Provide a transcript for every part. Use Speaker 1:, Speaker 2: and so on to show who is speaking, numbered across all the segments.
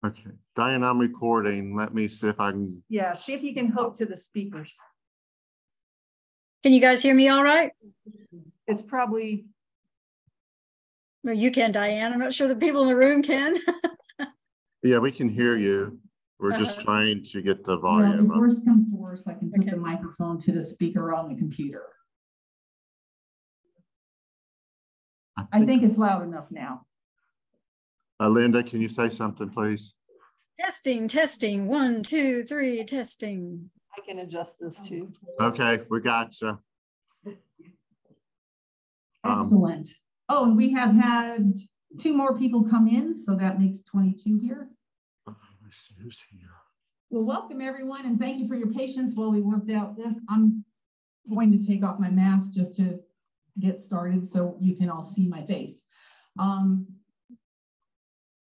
Speaker 1: Okay, Diane, I'm recording. Let me see if I can.
Speaker 2: Yeah, see if you can hook to the speakers.
Speaker 3: Can you guys hear me all right?
Speaker 2: It's probably.
Speaker 3: Well, you can, Diane. I'm not sure the people in the room can.
Speaker 1: Yeah, we can hear you. We're just trying to get the volume.
Speaker 2: Well, if worst comes to worst, I can put the microphone to the speaker on the computer. I think it's loud enough now.
Speaker 1: Linda, can you say something, please?
Speaker 3: Testing, testing. 1, 2, 3, testing.
Speaker 2: I can adjust this too.
Speaker 1: Okay, we got you.
Speaker 2: Excellent. Oh, and we have had 2 more people come in, so that makes 22 here.
Speaker 1: Let's see who's here.
Speaker 2: Well, welcome everyone, and thank you for your patience while we worked out this. I'm going to take off my mask just to get started so you can all see my face.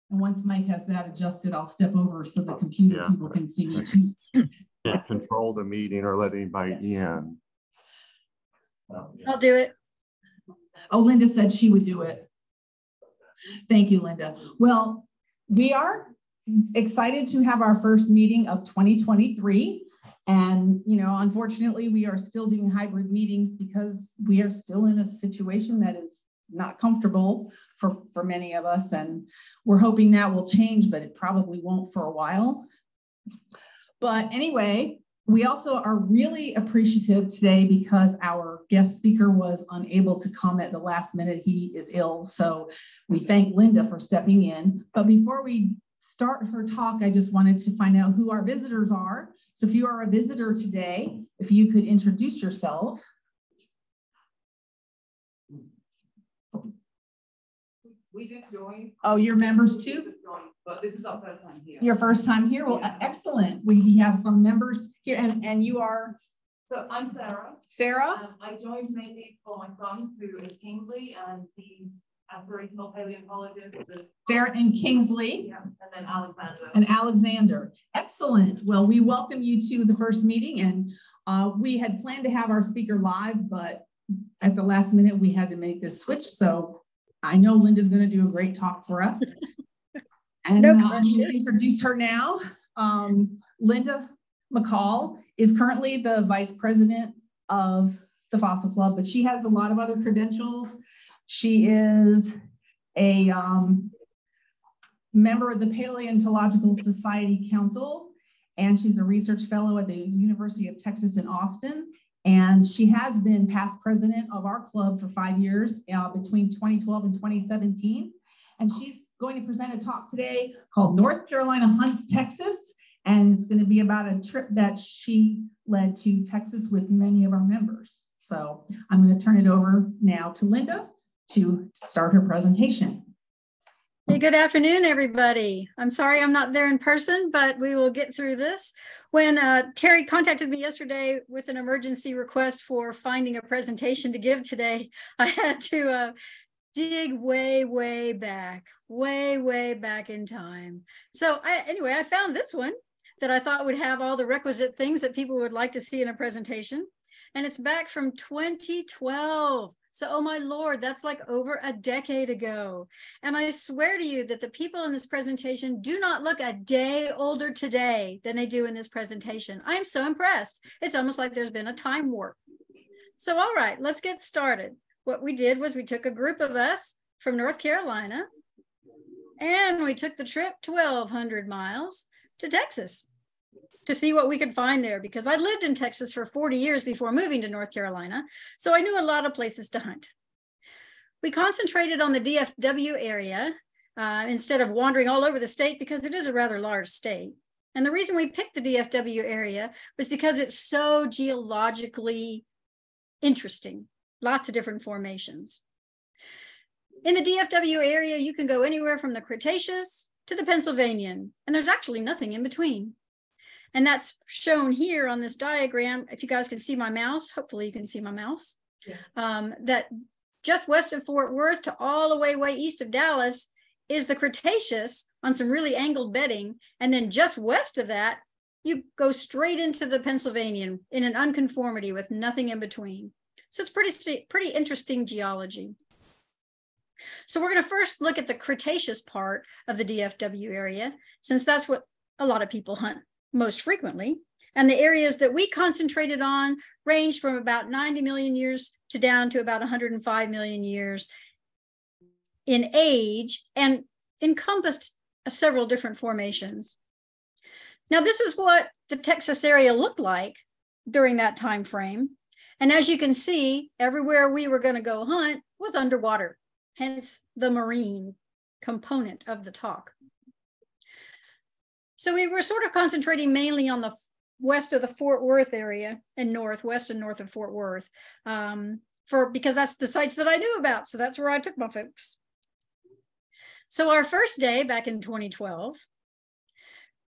Speaker 2: And once Mike has that adjusted, I'll step over so the computer people can see me too.
Speaker 1: Can't control the meeting or let anybody in.
Speaker 3: I'll do it.
Speaker 2: Oh, Linda said she would do it. Thank you, Linda. Well, we are excited to have our first meeting of 2023. And, you know, unfortunately, we are still doing hybrid meetings because we are still in a situation that is not comfortable for many of us. And we're hoping that will change, but it probably won't for a while. But anyway, we also are really appreciative today because our guest speaker was unable to come at the last minute. He is ill. So we thank Linda for stepping in. But before we start her talk, I just wanted to find out who our visitors are. So if you are a visitor today, if you could introduce yourself.
Speaker 4: We did join.
Speaker 2: Oh, you're members too?
Speaker 4: But this is our first time here.
Speaker 2: Your first time here? Well, excellent. We have some members here, and you are?
Speaker 4: So I'm Sarah.
Speaker 2: Sarah?
Speaker 4: I joined mainly for my son, who is Kingsley, and he's Aboriginal paleontologist.
Speaker 2: Sarah and Kingsley.
Speaker 4: Yeah, and then Alexander.
Speaker 2: And Alexander. Excellent. Well, we welcome you to the first meeting, and we had planned to have our speaker live, but at the last minute, we had to make this switch. So I know Linda's going to do a great talk for us. And I'm going to introduce her now. Linda McCall is currently the vice president of the Fossil Club, but she has a lot of other credentials. She is a member of the Paleontological Society Council, and she's a research fellow at the University of Texas in Austin. And she has been past president of our club for 5 years between 2012 and 2017. And she's going to present a talk today called North Carolina Hunts Texas. And it's going to be about a trip that she led to Texas with many of our members. So I'm going to turn it over now to Linda to start her presentation.
Speaker 3: Hey, good afternoon, everybody. I'm sorry I'm not there in person, but we will get through this. When Terry contacted me yesterday with an emergency request for finding a presentation to give today, I had to dig way back in time. So anyway, I found this one that I thought would have all the requisite things that people would like to see in a presentation. And it's back from 2012. So, oh my Lord, that's like over a decade ago. And I swear to you that the people in this presentation do not look a day older today than they do in this presentation. I am so impressed. It's almost like there's been a time warp. So, all right, let's get started. What we did was we took a group of us from North Carolina and we took the trip 1,200 miles to Texas to see what we could find there, because I lived in Texas for 40 years before moving to North Carolina, so I knew a lot of places to hunt. We concentrated on the DFW area instead of wandering all over the state, because it is a rather large state. And the reason we picked the DFW area was because it's so geologically interesting, lots of different formations. In the DFW area, you can go anywhere from the Cretaceous to the Pennsylvanian, and there's actually nothing in between. And that's shown here on this diagram. If you guys can see my mouse, hopefully you can see my mouse.
Speaker 4: Yes.
Speaker 3: That just west of Fort Worth to all the way east of Dallas is the Cretaceous on some really angled bedding. And then just west of that, you go straight into the Pennsylvanian in an unconformity with nothing in between. So it's pretty interesting geology. So we're going to first look at the Cretaceous part of the DFW area, since that's what a lot of people hunt most frequently. And the areas that we concentrated on range from about 90 million years to down to about 105 million years in age and encompassed several different formations. Now, this is what the Texas area looked like during that time frame. And as you can see, everywhere we were going to go hunt was underwater, hence the marine component of the talk. So we were sort of concentrating mainly on the west of the Fort Worth area and west and north of Fort Worth, because that's the sites that I knew about. So that's where I took my folks. So our first day back in 2012,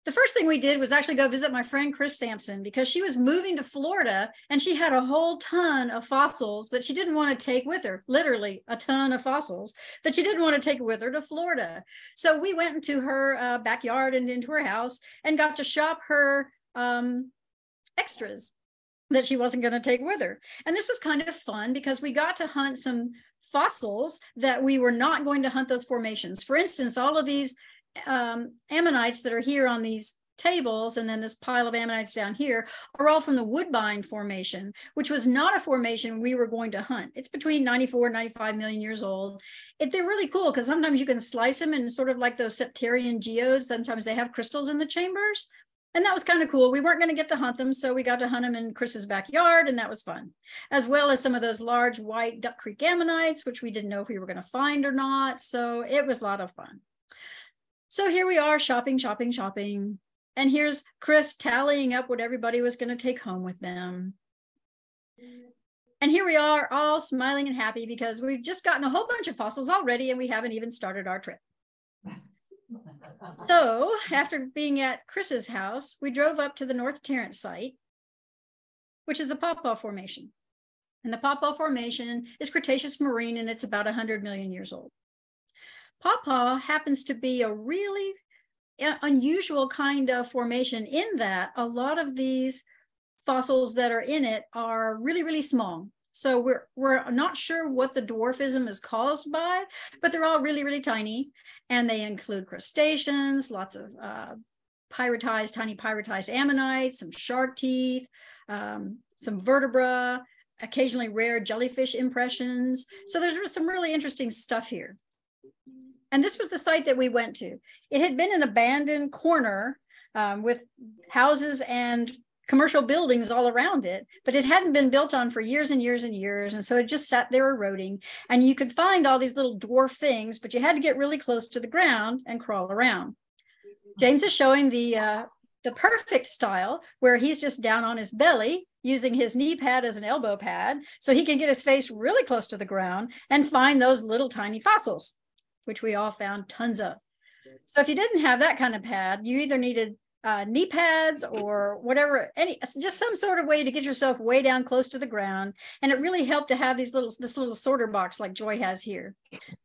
Speaker 3: the first thing we did was actually go visit my friend Chris Sampson, because she was moving to Florida and she had a whole ton of fossils that she didn't want to take with her, literally a ton of fossils that she didn't want to take with her to Florida. So we went into her backyard and into her house and got to shop her extras that she wasn't going to take with her. And this was kind of fun because we got to hunt some fossils that we were not going to hunt those formations. For instance, all of these ammonites that are here on these tables, and then this pile of ammonites down here, are all from the Woodbine Formation, which was not a formation we were going to hunt. It's between 94 and 95 million years old. They're really cool because sometimes you can slice them, and sort of like those septarian geodes, sometimes they have crystals in the chambers. And that was kind of cool. We weren't going to get to hunt them, so we got to hunt them in Chris's backyard, and that was fun. As well as some of those large white Duck Creek ammonites, which we didn't know if we were going to find or not. So it was a lot of fun. So here we are shopping. And here's Chris tallying up what everybody was going to take home with them. And here we are all smiling and happy because we've just gotten a whole bunch of fossils already and we haven't even started our trip. So after being at Chris's house, we drove up to the North Tarrant site, which is the Pawpaw Formation. And the Pawpaw Formation is Cretaceous marine, and it's about 100 million years old. Pawpaw happens to be a really unusual kind of formation in that a lot of these fossils that are in it are really, really small. So we're not sure what the dwarfism is caused by, but they're all really, really tiny. And they include crustaceans, lots of tiny pyritized ammonites, some shark teeth, some vertebra, occasionally rare jellyfish impressions. So there's some really interesting stuff here. And this was the site that we went to. It had been an abandoned corner with houses and commercial buildings all around it, but it hadn't been built on for years and years and years. And so it just sat there eroding, and you could find all these little dwarf things, but you had to get really close to the ground and crawl around. James is showing the perfect style where he's just down on his belly using his knee pad as an elbow pad so he can get his face really close to the ground and find those little tiny fossils, which we all found tons of. So if you didn't have that kind of pad, you either needed knee pads or whatever, just some sort of way to get yourself way down close to the ground. And it really helped to have this little sorter box like Joy has here,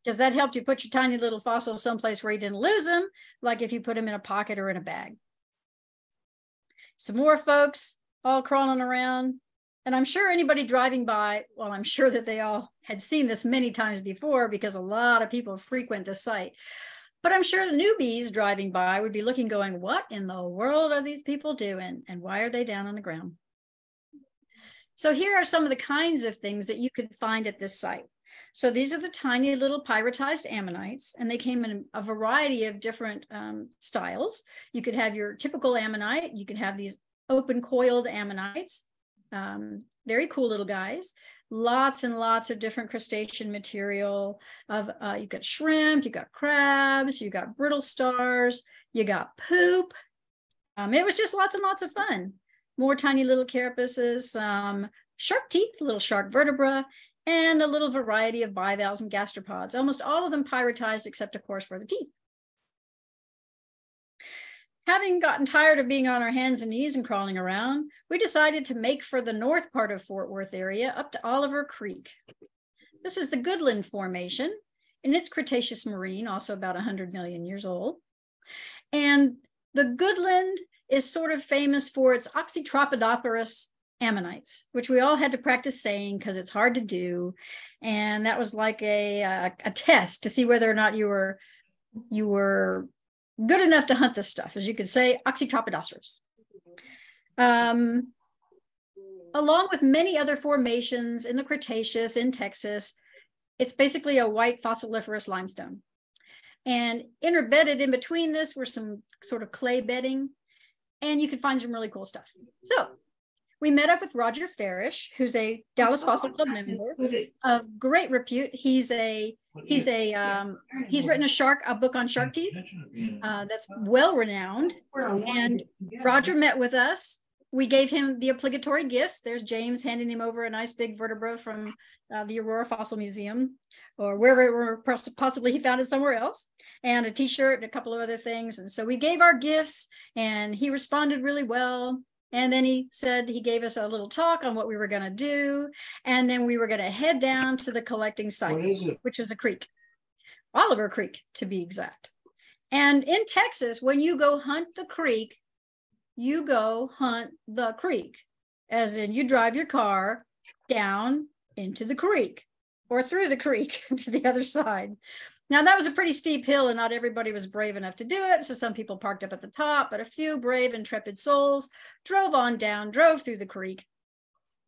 Speaker 3: because that helped you put your tiny little fossils someplace where you didn't lose them, like if you put them in a pocket or in a bag. Some more folks all crawling around. And I'm sure anybody driving by, well, I'm sure that they all had seen this many times before because a lot of people frequent the site. But I'm sure the newbies driving by would be looking, going, what in the world are these people doing? And why are they down on the ground? So here are some of the kinds of things that you could find at this site. So these are the tiny little pyritized ammonites, and they came in a variety of different styles. You could have your typical ammonite. You could have these open coiled ammonites. Very cool little guys. Lots and lots of different crustacean material. You got shrimp, you got crabs, you got brittle stars, you got poop. It was just lots and lots of fun. More tiny little carapaces, shark teeth, little shark vertebra, and a little variety of bivalves and gastropods. Almost all of them pyritized, except of course for the teeth. Having gotten tired of being on our hands and knees and crawling around, we decided to make for the north part of Fort Worth area up to Oliver Creek. This is the Goodland Formation, and it's Cretaceous marine, also about 100 million years old. And the Goodland is sort of famous for its Oxytropidoporous ammonites, which we all had to practice saying because it's hard to do. And that was like a test to see whether or not you were good enough to hunt this stuff. As you could say, Oxytropidosauros. Along with many other formations in the Cretaceous in Texas, it's basically a white fossiliferous limestone. And interbedded in between this were some sort of clay bedding, and you could find some really cool stuff. So we met up with Roger Farish, who's a Dallas Fossil Club member of great repute. He's written a book on shark teeth that's well renowned. And Roger met with us. We gave him the obligatory gifts. There's James handing him over a nice big vertebra from the Aurora Fossil Museum, or wherever possibly he found it somewhere else, and a t-shirt and a couple of other things. And so we gave our gifts, and he responded really well. And then he said he gave us a little talk on what we were going to do. And then we were going to head down to the collecting site, which is a creek, Oliver Creek to be exact. And in Texas, when you go hunt the creek, you go hunt the creek, as in you drive your car down into the creek or through the creek to the other side. Now, that was a pretty steep hill, and not everybody was brave enough to do it. So some people parked up at the top, but a few brave, intrepid souls drove on down, drove through the creek,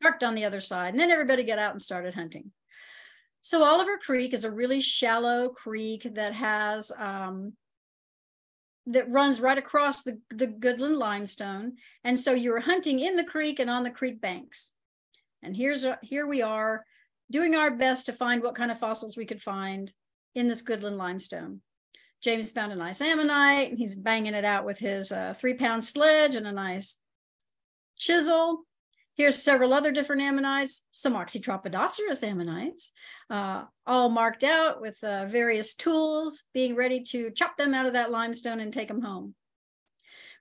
Speaker 3: parked on the other side, and then everybody got out and started hunting. So Oliver Creek is a really shallow creek that has that runs right across the Goodland limestone. And so you were hunting in the creek and on the creek banks. And here we are doing our best to find what kind of fossils we could find in this Goodland limestone. James found a nice ammonite, and he's banging it out with his 3-pound sledge and a nice chisel. Here's several other different ammonites, some Oxytropidosauros ammonites, all marked out with various tools, being ready to chop them out of that limestone and take them home.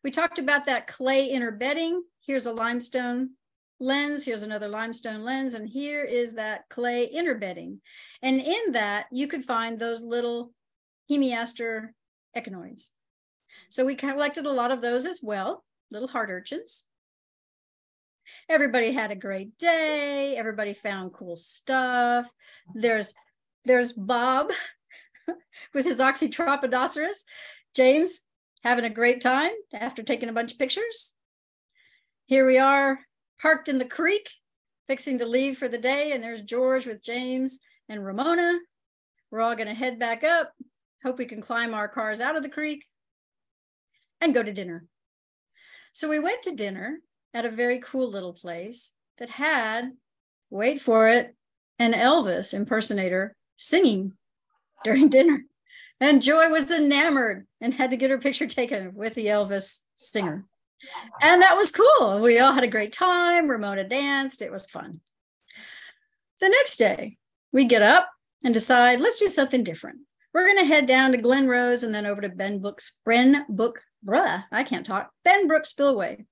Speaker 3: We talked about that clay interbedding. Here's a limestone lens, here's another limestone lens, and here is that clay interbedding. And in that, you could find those little hemiaster echinoids. So we collected a lot of those as well, little heart urchins. Everybody had a great day. Everybody found cool stuff. There's Bob with his Oxytropidosauros. James having a great time after taking a bunch of pictures. Here we are parked in the creek, fixing to leave for the day. And there's George with James and Ramona. We're all going to head back up. Hope we can climb our cars out of the creek and go to dinner. So we went to dinner at a very cool little place that had, wait for it, an Elvis impersonator singing during dinner. And Joy was enamored and had to get her picture taken with the Elvis singer. And that was cool. We all had a great time. Ramona danced. It was fun. The next day, we get up and decide, let's do something different. We're going to head down to Glen Rose and then over to Benbrook Spillway.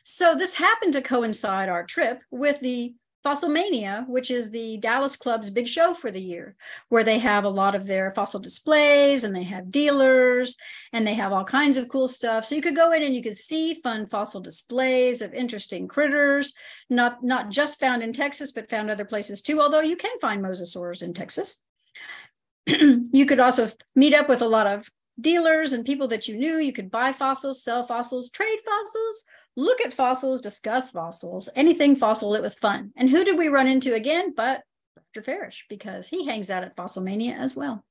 Speaker 3: So this happened to coincide our trip with the Fossilmania, which is the Dallas Club's big show for the year, where they have a lot of their fossil displays and they have dealers and they have all kinds of cool stuff. So you could go in and you could see fun fossil displays of interesting critters, not just found in Texas, but found other places too, although you can find mosasaurs in Texas. You could also meet up with a lot of dealers and people that you knew. You could buy fossils, sell fossils, trade fossils, look at fossils, discuss fossils, anything fossil. It was fun. And who did we run into again but Dr. Farish, because he hangs out at Fossilmania as well.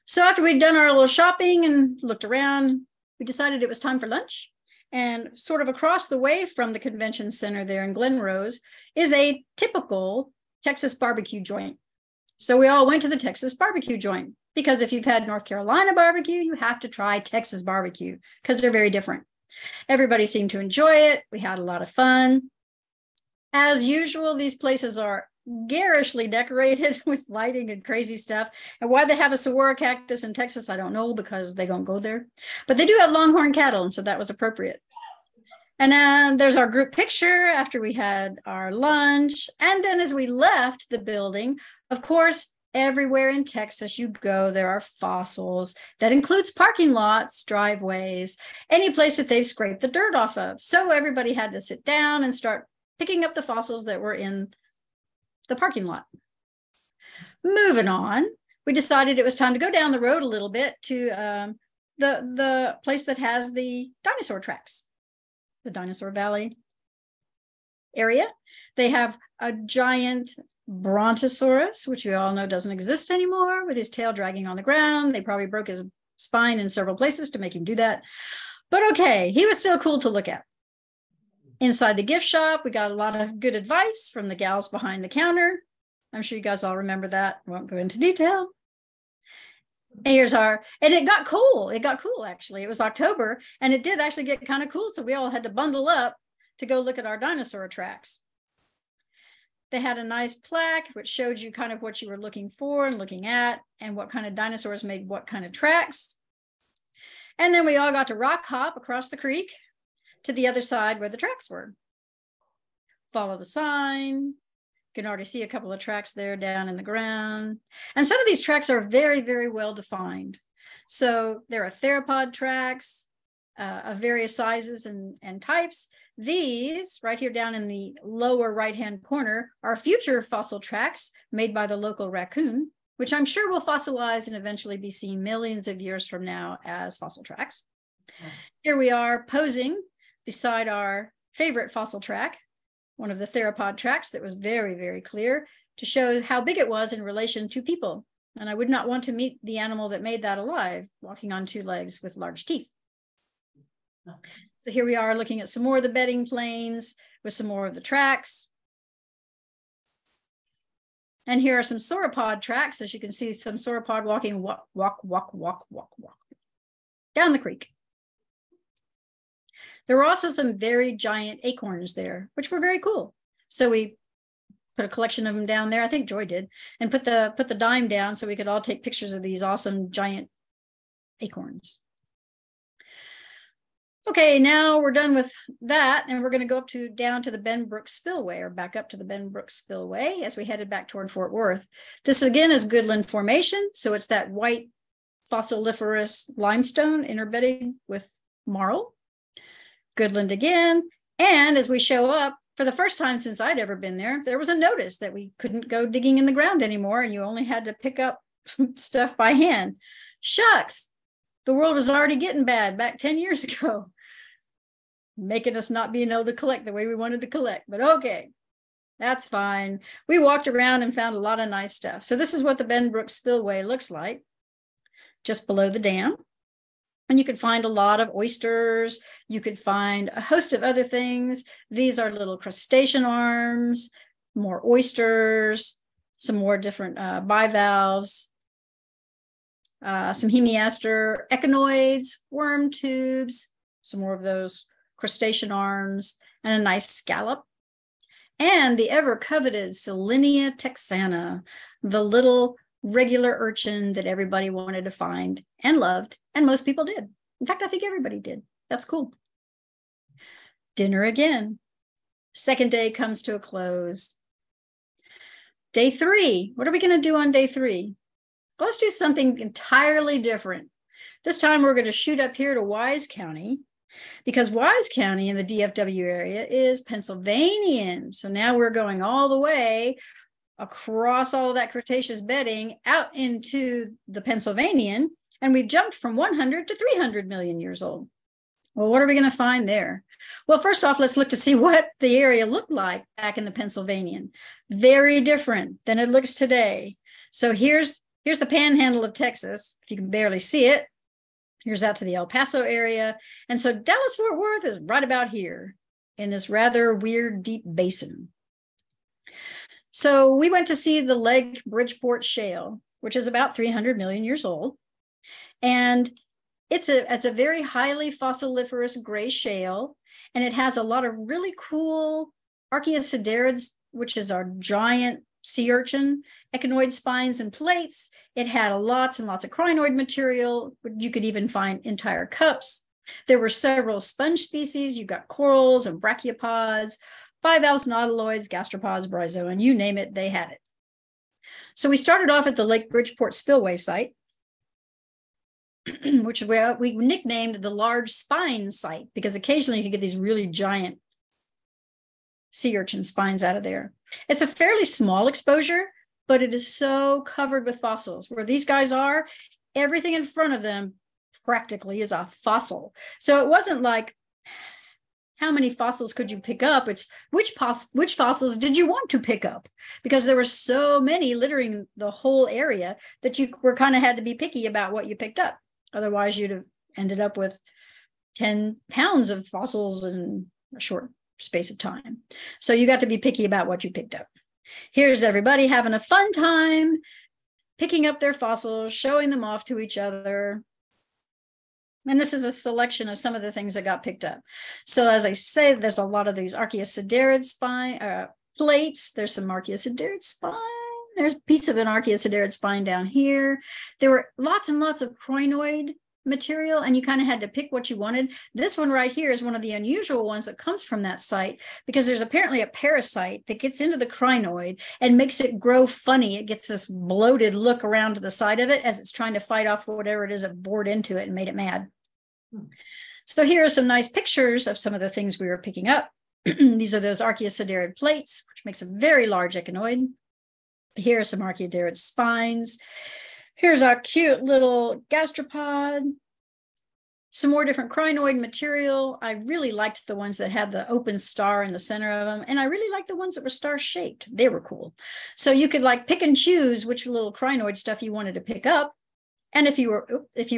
Speaker 3: So after we'd done our little shopping and looked around, we decided it was time for lunch. And sort of across the way from the convention center there in Glen Rose is a typical Texas barbecue joint. So we all went to the Texas barbecue joint, because if you've had North Carolina barbecue, you have to try Texas barbecue because they're very different. Everybody seemed to enjoy it. We had a lot of fun. As usual, these places are garishly decorated with lighting and crazy stuff. And why they have a saguaro cactus in Texas, I don't know, because they don't go there. But they do have longhorn cattle, and so that was appropriate. And then there's our group picture after we had our lunch. And then as we left the building, of course, everywhere in Texas you go, there are fossils. That includes parking lots, driveways, any place that they've scraped the dirt off of. So everybody had to sit down and start picking up the fossils that were in the parking lot. Moving on, we decided it was time to go down the road a little bit to the place that has the dinosaur tracks, the Dinosaur Valley area. They have a giant Brontosaurus, which we all know doesn't exist anymore, with his tail dragging on the ground. They probably broke his spine in several places to make him do that. But okay, he was still cool to look at. Inside the gift shop, we got a lot of good advice from the gals behind the counter. I'm sure you guys all remember that. I won't go into detail. And here's and it got cool. It got cool, actually. It was October, and it did actually get kind of cool. So we all had to bundle up to go look at our dinosaur tracks. They had a nice plaque, which showed you kind of what you were looking for and looking at, and what kind of dinosaurs made what kind of tracks. And then we all got to rock hop across the creek to the other side where the tracks were. Follow the sign. You can already see a couple of tracks there down in the ground. And some of these tracks are very, very well defined. So there are theropod tracks of various sizes and types. These right here down in the lower right-hand corner are future fossil tracks made by the local raccoon, which I'm sure will fossilize and eventually be seen millions of years from now as fossil tracks. Here we are posing beside our favorite fossil track, one of the theropod tracks that was very, very clear to show how big it was in relation to people. And I would not want to meet the animal that made that alive, walking on two legs with large teeth. So here we are looking at some more of the bedding planes with some more of the tracks. And here are some sauropod tracks. As you can see, some sauropod walking walk, walk, walk, walk, walk, walk down the creek. There were also some very giant acorns there, which were very cool. So we put a collection of them down there. I think Joy did, and put the dime down so we could all take pictures of these awesome giant acorns. Okay, now we're done with that, and we're going to go down to the Benbrook Spillway, or back up to the Benbrook Spillway as we headed back toward Fort Worth. This again is Goodland Formation, so it's that white fossiliferous limestone interbedded with marl. Goodland again, and as we show up, for the first time since I'd ever been there, there was a notice that we couldn't go digging in the ground anymore, and you only had to pick up stuff by hand. Shucks, the world was already getting bad back 10 years ago, making us not being able to collect the way we wanted to collect, but okay, that's fine. We walked around and found a lot of nice stuff. So this is what the Benbrook Spillway looks like, just below the dam. And you could find a lot of oysters. You could find a host of other things. These are little crustacean arms, more oysters, some more different bivalves, some hemiaster echinoids, worm tubes, some more of those crustacean arms, and a nice scallop. And the ever coveted Silenia texana, the little regular urchin that everybody wanted to find and loved, and most people did. In fact, I think everybody did. That's cool. Dinner again. Second day comes to a close. Day 3. What are we going to do on day 3? Well, let's do something entirely different. This time we're going to shoot up here to Wise County, because Wise County in the DFW area is Pennsylvanian. So now we're going all the way across all of that Cretaceous bedding out into the Pennsylvanian, and we've jumped from 100 to 300 million years old. Well, what are we going to find there? Well, first off, let's look to see what the area looked like back in the Pennsylvanian. Very different than it looks today. So here's the panhandle of Texas, if you can barely see it. Here's out to the El Paso area. And so Dallas-Fort Worth is right about here in this rather weird, deep basin. So we went to see the Lake Bridgeport Shale, which is about 300 million years old. And it's a very highly fossiliferous gray shale, and it has a lot of really cool Archaeosiderids, which is our giant sea urchin, echinoid spines and plates. It had lots and lots of crinoid material. You could even find entire cups. There were several sponge species. You got corals and brachiopods, bivalves, nautiloids, gastropods, bryozoan, you name it, they had it. So we started off at the Lake Bridgeport Spillway site, which we nicknamed the large spine site, because occasionally you could get these really giant sea urchin spines out of there. It's a fairly small exposure, but it is so covered with fossils. Where these guys are, everything in front of them practically is a fossil. So it wasn't like, how many fossils could you pick up? It's which fossils did you want to pick up? Because there were so many littering the whole area that you were kind of had to be picky about what you picked up. Otherwise, you'd have ended up with 10 pounds of fossils in a short space of time. So you got to be picky about what you picked up. Here's everybody having a fun time, picking up their fossils, showing them off to each other. And this is a selection of some of the things that got picked up. So as I say, there's a lot of these archaeosiderid spine plates. There's some archaeosiderid spine. There's a piece of an archaeosiderid spine down here. There were lots and lots of crinoid material, and you kind of had to pick what you wanted. This one right here is one of the unusual ones that comes from that site, because there's apparently a parasite that gets into the crinoid and makes it grow funny. It gets this bloated look around to the side of it as it's trying to fight off whatever it is that bored into it and made it mad. So here are some nice pictures of some of the things we were picking up. These are those archaeosiderid plates, which makes a very large echinoid. Here are some archaeosiderid spines. Here's our cute little gastropod. Some more different crinoid material. I really liked the ones that had the open star in the center of them. And I really liked the ones that were star shaped. They were cool. So you could like pick and choose which little crinoid stuff you wanted to pick up. And if you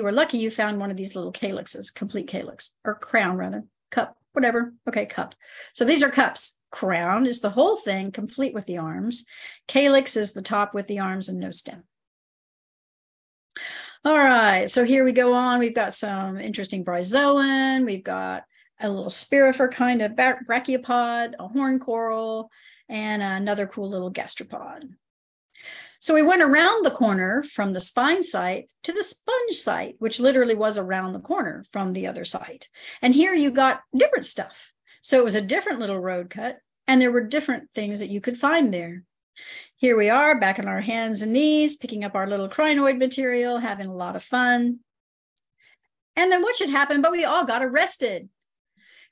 Speaker 3: were lucky, you found one of these little calyxes, complete calyx, or crown rather, cup, whatever. Okay, cup. So these are cups. Crown is the whole thing, complete with the arms. Calyx is the top with the arms and no stem. All right, so here we go on. We've got some interesting bryozoan. We've got a little spirifer kind of brachiopod, a horn coral, and another cool little gastropod. So we went around the corner from the spine site to the sponge site, which literally was around the corner from the other site. And here you got different stuff. So it was a different little road cut, and there were different things that you could find there. Here we are back on our hands and knees, picking up our little crinoid material, having a lot of fun. And then what should happen? But we all got arrested.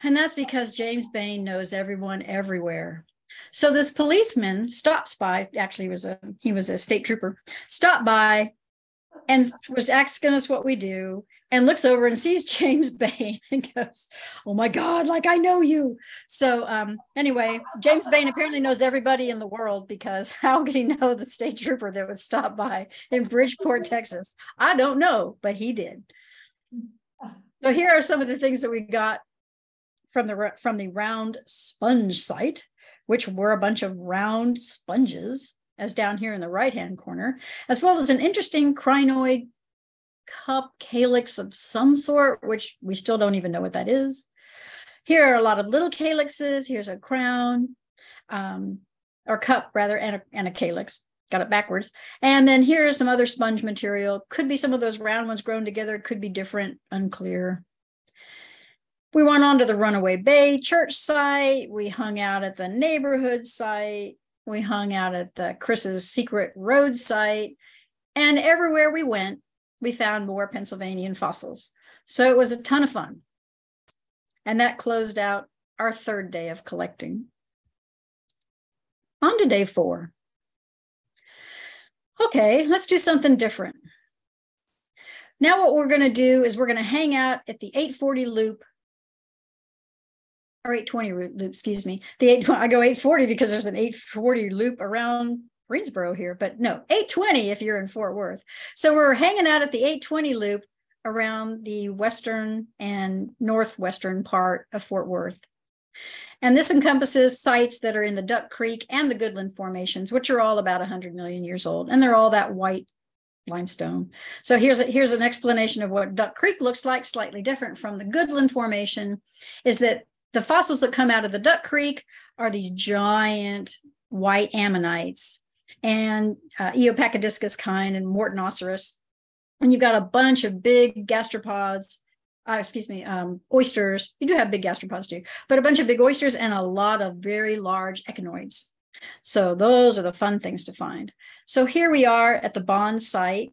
Speaker 3: And that's because James Bain knows everyone everywhere. So this policeman stops by, actually he was a state trooper, stopped by and was asking us what we do, and looks over and sees James Bain and goes, "Oh my God, like I know you." So anyway, James Bain apparently knows everybody in the world, because how could he know the state trooper that would stop by in Bridgeport, Texas? I don't know, but he did. So here are some of the things that we got from the round sponge site, which were a bunch of round sponges, as down here in the right-hand corner, as well as an interesting crinoid cup calyx of some sort, which we still don't even know what that is. Here are a lot of little calyxes. Here's a crown, or cup rather, and a calyx. Got it backwards. And then here's some other sponge material. Could be some of those round ones grown together, could be different, unclear. We went on to the Runaway Bay church site. We hung out at the neighborhood site. We hung out at the Chris's Secret Road site. And everywhere we went, we found more Pennsylvanian fossils. So it was a ton of fun. And that closed out our third day of collecting. On to day 4. Okay, let's do something different. Now what we're going to do is we're going to hang out at the 840 loop, or 820 loop, excuse me. I go 840 because there's an 840 loop around Greensboro here, but no, 820 if you're in Fort Worth. So we're hanging out at the 820 loop around the western and northwestern part of Fort Worth. And this encompasses sites that are in the Duck Creek and the Goodland formations, which are all about 100 million years old. And they're all that white limestone. So here's an explanation of what Duck Creek looks like, slightly different from the Goodland formation, is that the fossils that come out of the Duck Creek are these giant white ammonites and Eopacodiscus kind and Mortonoceros. And you've got a bunch of big gastropods, oysters. You do have big gastropods too, but a bunch of big oysters and a lot of very large echinoids. So those are the fun things to find. So here we are at the Bond site.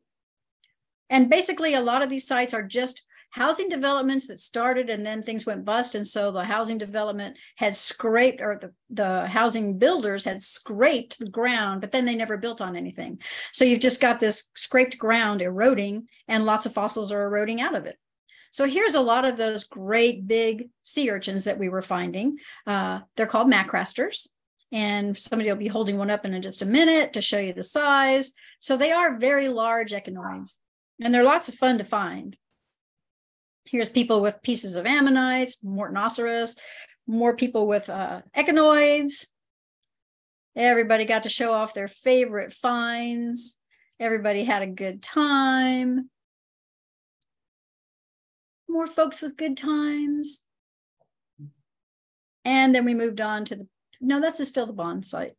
Speaker 3: And basically a lot of these sites are just housing developments that started and then things went bust. And so the housing development had scraped, or the housing builders had scraped the ground, but then they never built on anything. So you've just got this scraped ground eroding, and lots of fossils are eroding out of it. So here's a lot of those great big sea urchins that we were finding. They're called macrasters, and somebody will be holding one up in just a minute to show you the size. So they are very large echinoids, and they're lots of fun to find. Here's people with pieces of ammonites, Mortonoceros, more people with echinoids. Everybody got to show off their favorite finds. Everybody had a good time. More folks with good times. And then we moved on to this is still the Bond site.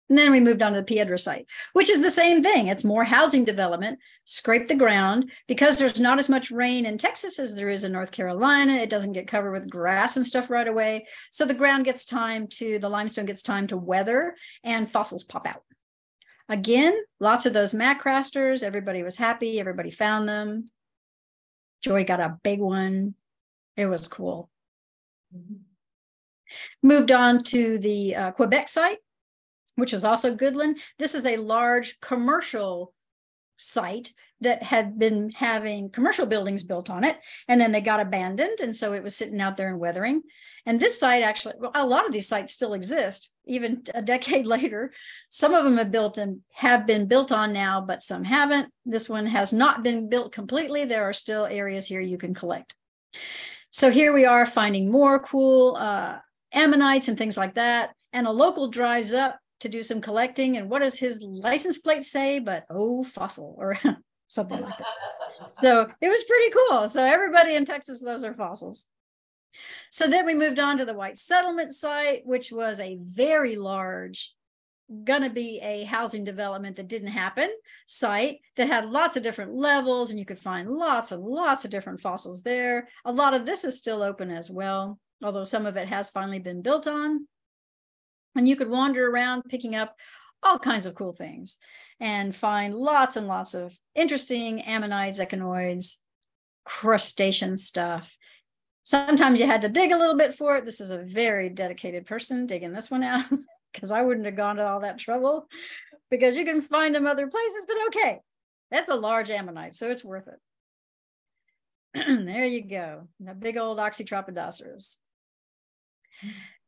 Speaker 3: And then we moved on to the Piedra site, which is the same thing. It's more housing development, scrape the ground. Because there's not as much rain in Texas as there is in North Carolina, it doesn't get covered with grass and stuff right away. So the ground gets time to, the limestone gets time to weather, and fossils pop out. Again, lots of those macrasters. Everybody was happy. Everybody found them. Joy got a big one. It was cool. Moved on to the Quebec site, which is also Goodland. This is a large commercial site that had been having commercial buildings built on it, and then they got abandoned, and so it was sitting out there and weathering. And this site actually, well, a lot of these sites still exist, even a decade later. Some of them have been built on now, but some haven't. This one has not been built completely. There are still areas here you can collect. So here we are finding more cool ammonites and things like that. And a local drives up to do some collecting. And what does his license plate say? But, oh, fossil, or something like that. So it was pretty cool. So everybody in Texas, those are fossils. So then we moved on to the White Settlement site, which was a very large, gonna be a housing development that didn't happen site that had lots of different levels, and you could find lots and lots of different fossils there. A lot of this is still open as well, although some of it has finally been built on. And you could wander around picking up all kinds of cool things and find lots and lots of interesting ammonites, echinoids, crustacean stuff. Sometimes you had to dig a little bit for it. This is a very dedicated person digging this one out, because I wouldn't have gone to all that trouble, because you can find them other places, but okay. That's a large ammonite, so it's worth it. There you go, a big old Oxytropodoceros.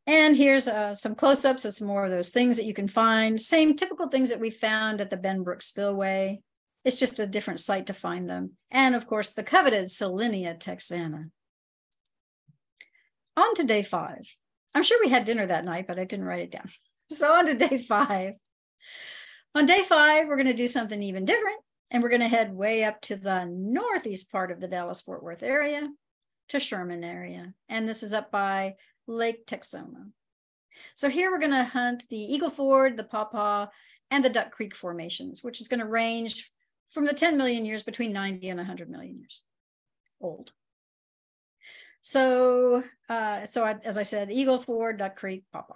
Speaker 3: And here's some close-ups of some more of those things that you can find. Same typical things that we found at the Benbrook Spillway. It's just a different site to find them. And of course, the coveted Salinia texana. On to day 5. I'm sure we had dinner that night, but I didn't write it down. So on to day 5. On day 5, we're going to do something even different. And we're going to head way up to the northeast part of the Dallas-Fort Worth area, to Sherman area. And this is up by Lake Texoma. So here we're going to hunt the Eagle Ford, the Pawpaw, and the Duck Creek formations, which is going to range from the 10 million years between 90 and 100 million years old. So, as I said, Eagle Ford, Duck Creek, Pawpaw.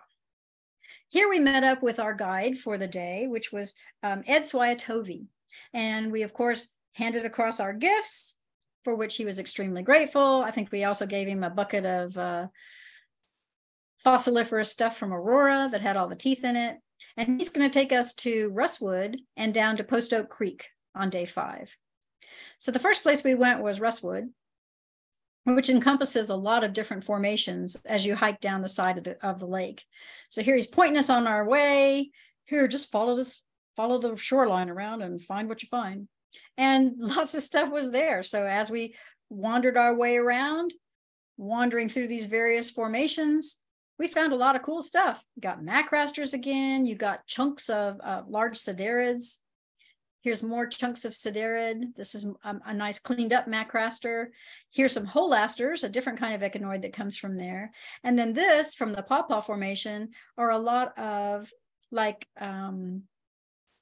Speaker 3: Here we met up with our guide for the day, which was Ed Swiatovi. And we, of course, handed across our gifts, for which he was extremely grateful. I think we also gave him a bucket of fossiliferous stuff from Aurora that had all the teeth in it. And he's going to take us to Russwood and down to Post Oak Creek on day 5. So the first place we went was Russwood, which encompasses a lot of different formations as you hike down the side of the lake. So here he's pointing us on our way. Here, just follow the shoreline around and find what you find. And lots of stuff was there. So as we wandered our way around, wandering through these various formations, we found a lot of cool stuff. You got macrasters again. You got chunks of large siderids. Here's more chunks of siderid. This is a nice cleaned up macraster. Here's some holasters, a different kind of echinoid that comes from there. And then this from the Pawpaw Formation are a lot of like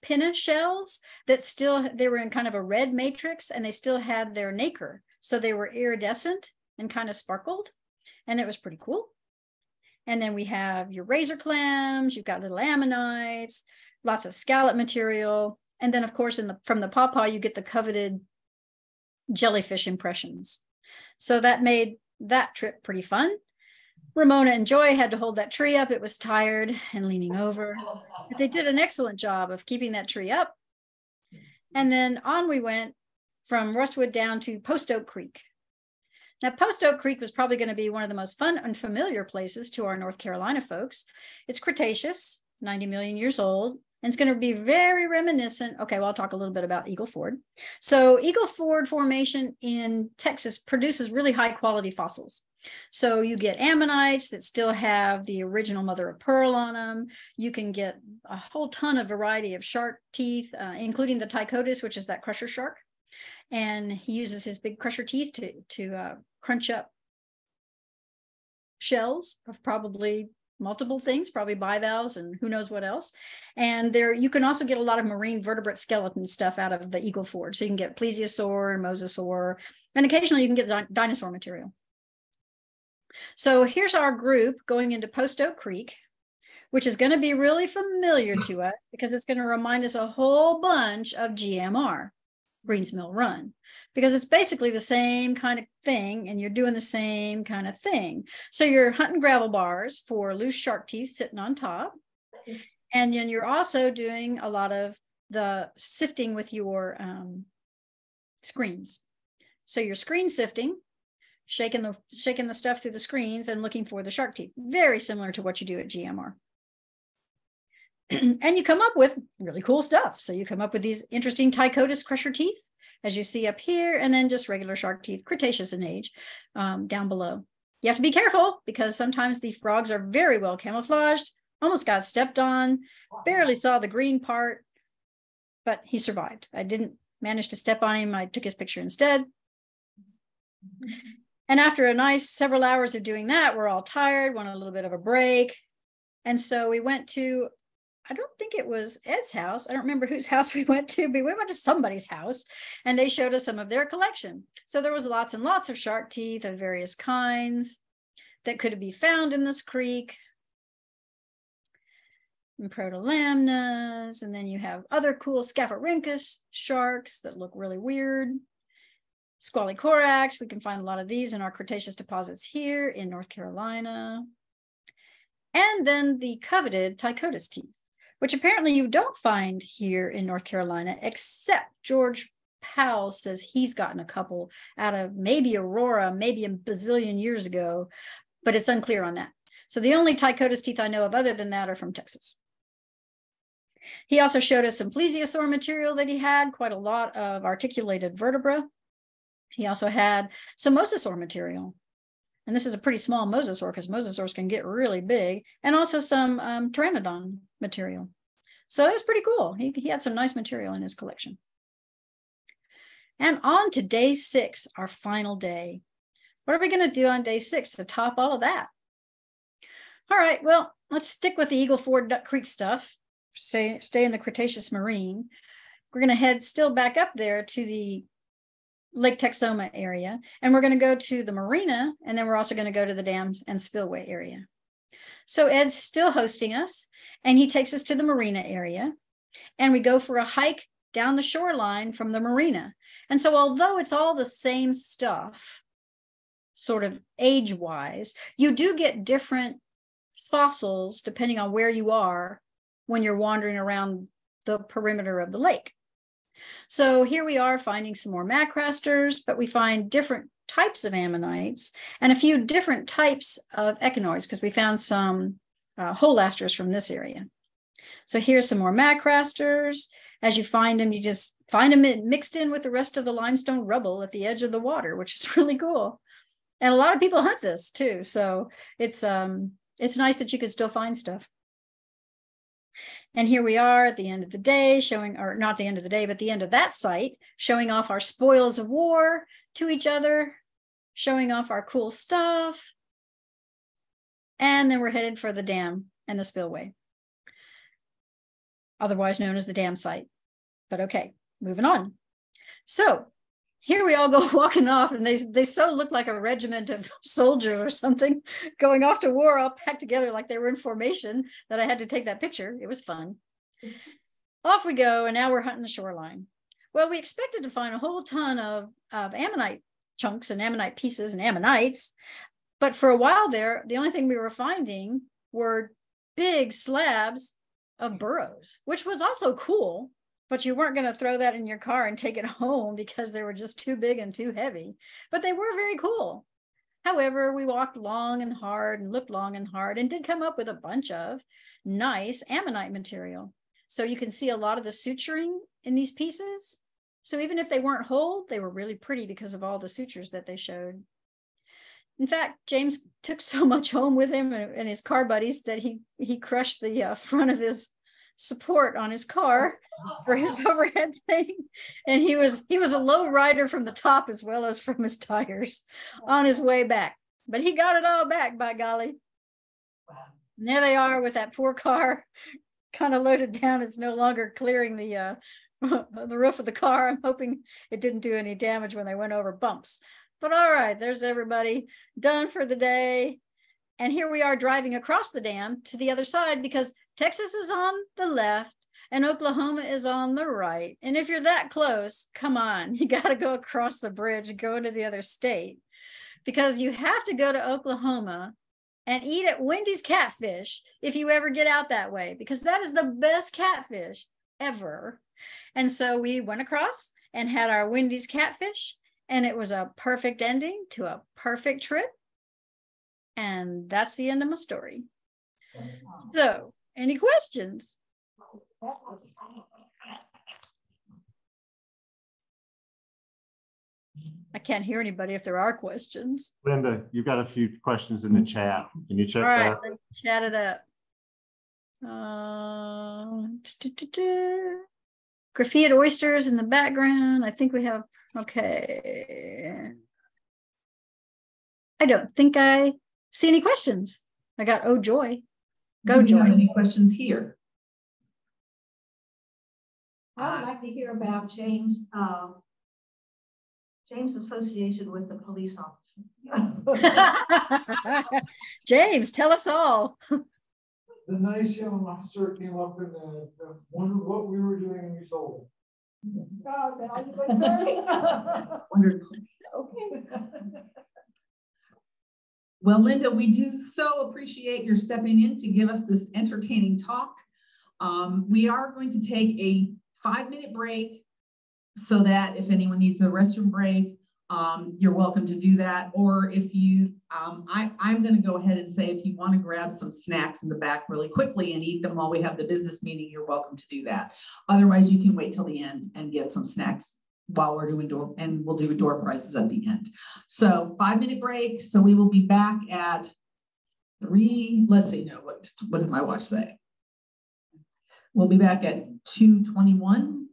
Speaker 3: pinna shells that they were in kind of a red matrix, and they still had their nacre. So they were iridescent and kind of sparkled, and it was pretty cool. And then we have your razor clams, you've got little ammonites, lots of scallop material. And then, of course, from the Pawpaw, you get the coveted jellyfish impressions. So that made that trip pretty fun. Ramona and Joy had to hold that tree up. It was tired and leaning over, but they did an excellent job of keeping that tree up. And then on we went from Rustwood down to Post Oak Creek. Now, Post Oak Creek was probably going to be one of the most fun and familiar places to our North Carolina folks. It's Cretaceous, 90 million years old, and it's going to be very reminiscent. Okay, well, I'll talk a little bit about Eagle Ford. So Eagle Ford Formation in Texas produces really high quality fossils. So you get ammonites that still have the original mother of pearl on them. You can get a whole ton of variety of shark teeth, including the Tychodus, which is that crusher shark. And he uses his big crusher teeth to crunch up shells of probably multiple things, probably bivalves and who knows what else. And there you can also get a lot of marine vertebrate skeleton stuff out of the Eagle Ford. So you can get plesiosaur and mosasaur, and occasionally you can get dinosaur material. So here's our group going into Post Oak Creek, which is going to be really familiar to us because it's going to remind us a whole bunch of GMR, Greens Mill Run, because it's basically the same kind of thing and you're doing the same kind of thing. So you're hunting gravel bars for loose shark teeth sitting on top. And then you're also doing a lot of the sifting with your screens. So you're screen sifting, shaking the stuff through the screens and looking for the shark teeth. Very similar to what you do at GMR. And you come up with really cool stuff. So you come up with these interesting Tychodus crusher teeth, as you see up here, and then just regular shark teeth, Cretaceous in age, down below. You have to be careful because sometimes the frogs are very well camouflaged, almost got stepped on, barely saw the green part, but he survived. I didn't manage to step on him. I took his picture instead. And after a nice several hours of doing that, we're all tired, want a little bit of a break. And so we went to, I don't think it was Ed's house. I don't remember whose house we went to, but we went to somebody's house and they showed us some of their collection. So there was lots and lots of shark teeth of various kinds that could be found in this creek. And protolamnas, and then you have other cool Scaphorhynchus sharks that look really weird. Squalicorax, we can find a lot of these in our Cretaceous deposits here in North Carolina. And then the coveted Tychodus teeth, which apparently you don't find here in North Carolina, except George Powell says he's gotten a couple out of maybe Aurora, maybe a bazillion years ago, but it's unclear on that. So the only Tychodus teeth I know of other than that are from Texas. He also showed us some plesiosaur material that he had, quite a lot of articulated vertebra. He also had some mosasaur material. And this is a pretty small mosasaur because mosasaurs can get really big, and also some pteranodon material. So it was pretty cool. He had some nice material in his collection. And on to day 6, our final day. What are we going to do on day 6 to top all of that? All right, well, let's stick with the Eagle Ford Duck Creek stuff. Stay in the Cretaceous marine. We're going to head still back up there to the Lake Texoma area, and we're going to go to the marina, and then we're also going to go to the dams and spillway area. So Ed's still hosting us, and he takes us to the marina area, and we go for a hike down the shoreline from the marina. And so although it's all the same stuff, sort of age-wise, you do get different fossils depending on where you are when you're wandering around the perimeter of the lake. So here we are finding some more macrasters, but we find different types of ammonites and a few different types of echinoids because we found some holasters from this area. So here's some more macrasters. As you find them, you just find them mixed in with the rest of the limestone rubble at the edge of the water, which is really cool. And a lot of people hunt this too. So it's nice that you could still find stuff. And here we are at the end of the day showing, or not the end of the day, but the end of that site, showing off our spoils of war to each other, showing off our cool stuff. And then we're headed for the dam and the spillway, otherwise known as the dam site. But okay, moving on. So here we all go walking off, and they so look like a regiment of soldiers or something going off to war, all packed together like they were in formation, that I had to take that picture. It was fun. Off we go, and now we're hunting the shoreline. Well, we expected to find a whole ton of ammonite chunks and ammonite pieces and ammonites. But for a while there, the only thing we were finding were big slabs of burros, which was also cool, but you weren't going to throw that in your car and take it home because they were just too big and too heavy, but they were very cool. However, we walked long and hard and looked long and hard and did come up with a bunch of nice ammonite material. So you can see a lot of the suturing in these pieces. So even if they weren't whole, they were really pretty because of all the sutures that they showed. In fact, James took so much home with him and his car buddies that he crushed the front of his support on his car for his overhead thing. And he was a low rider from the top as well as from his tires on his way back. But he got it all back, by golly. And there they are with that poor car kind of loaded down. It's no longer clearing the roof of the car. I'm hoping it didn't do any damage when they went over bumps. But all right, there's everybody done for the day. And here we are driving across the dam to the other side because Texas is on the left and Oklahoma is on the right. And if you're that close, come on, you got to go across the bridge and go into the other state because you have to go to Oklahoma and eat at Wendy's Catfish if you ever get out that way, because that is the best catfish ever. And so we went across and had our Wendy's Catfish. And it was a perfect ending to a perfect trip. And that's the end of my story. So, any questions? I can't hear anybody if there are questions.
Speaker 1: Linda, you've got a few questions in the chat. Can you check
Speaker 3: All right,
Speaker 1: that?
Speaker 3: let's chat it up. Graffiti oysters in the background. I think we have. Okay. I don't think I see any questions. I got oh joy. Go
Speaker 2: Do you
Speaker 3: Joy.
Speaker 2: have any questions here?
Speaker 5: I would like to hear about James' association with the police officer.
Speaker 3: James, tell us all.
Speaker 6: The nice young officer came up and wondered what we were doing, and we told him.
Speaker 5: Oh, is that all you would say?
Speaker 2: Wonderful.
Speaker 5: Okay.
Speaker 2: Well, Linda, we do so appreciate your stepping in to give us this entertaining talk. We are going to take a 5-minute break so that if anyone needs a restroom break, you're welcome to do that. Or if you, I'm going to go ahead and say, if you want to grab some snacks in the back really quickly and eat them while we have the business meeting, you're welcome to do that. Otherwise, you can wait till the end and get some snacks while we're doing door, and we'll do door prizes at the end. So 5-minute break. So we will be back at 3, let's see, no, what does my watch say? We'll be back at 2:21.